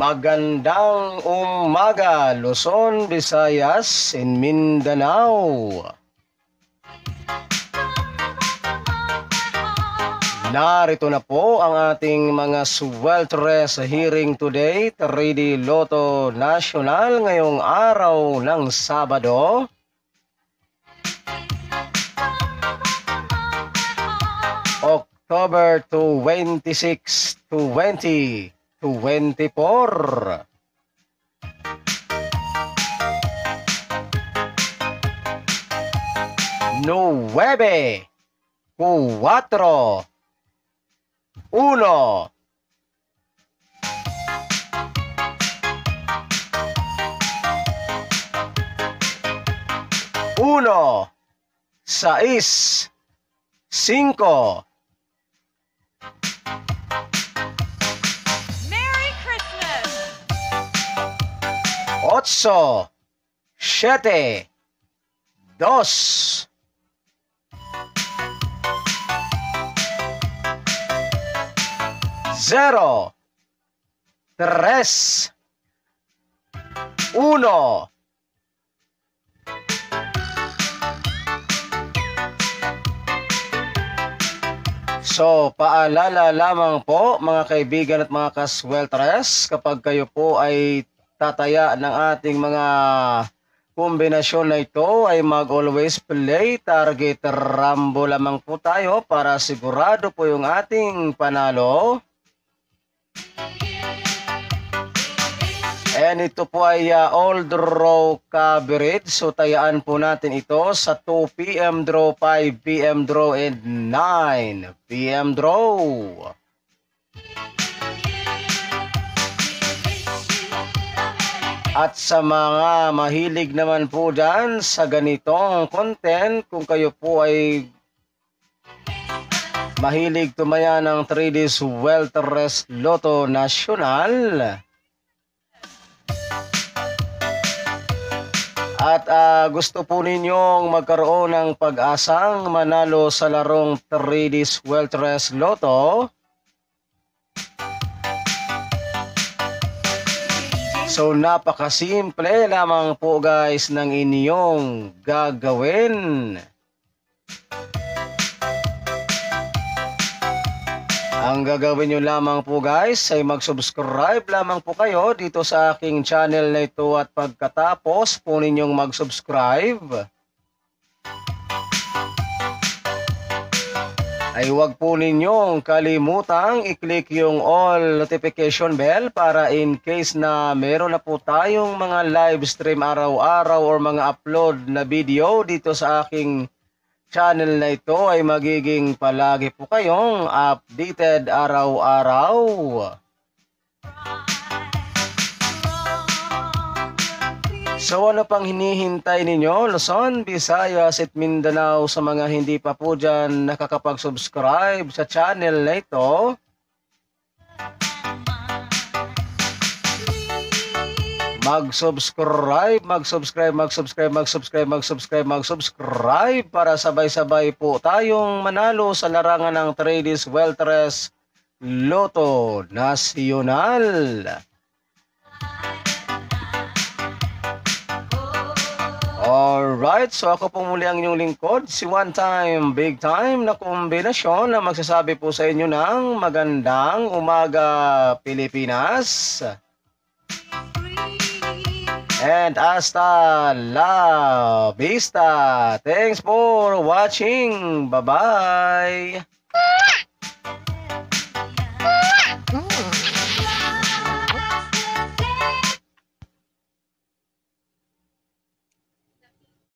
Magandang umaga, Luzon, Visayas, and Mindanao. Narito na po ang ating mga sweltere sa hearing today, 3D Lotto National ngayong araw ng Sabado. October 26, 2024. Nueve, cuatro, uno. Uno, seis, cinco. Ocho, siete, dos. Zero, tres, uno. So, paalala lamang po mga kaibigan at mga kasweltres, kapag kayo po ay tataya ng ating mga kombinasyon na ito ay mag-always play target rambo lamang po tayo para sigurado po yung ating panalo. And ito po ay all draw coverage. So tayaan po natin ito sa 2 PM draw, 5 PM draw, and 9 PM draw. At sa mga mahilig naman po dyan sa ganitong content, kung kayo po ay mahilig tumaya ng 3D Swelteres Lotto National at gusto po ninyong magkaroon ng pag-asang manalo sa larong 3D Swelteres Lotto, so napakasimple lamang po guys ng inyong gagawin. Ang gagawin nyo lamang po guys ay mag-subscribe lamang po kayo dito sa aking channel na ito, at pagkatapos po ninyong mag-subscribe ay huwag po ninyong kalimutang i-click yung all notification bell para in case na meron na po tayong mga live stream araw-araw or mga upload na video dito sa aking channel na ito ay magiging palagi po kayong updated araw-araw. So ano pang hinihintay ninyo, Luzon, Visayas at Mindanao, sa mga hindi pa po dyan nakakapag-subscribe sa channel na ito? Mag-subscribe para sabay-sabay po tayong manalo sa larangan ng 3D Swelteres Lotto Nacional. Alright, so ako po muli ang inyong lingkod, si One Time Big Time na kombinasyon na magsasabi po sa inyo ng magandang umaga Pilipinas. And hasta la vista. Thanks for watching. Bye-bye.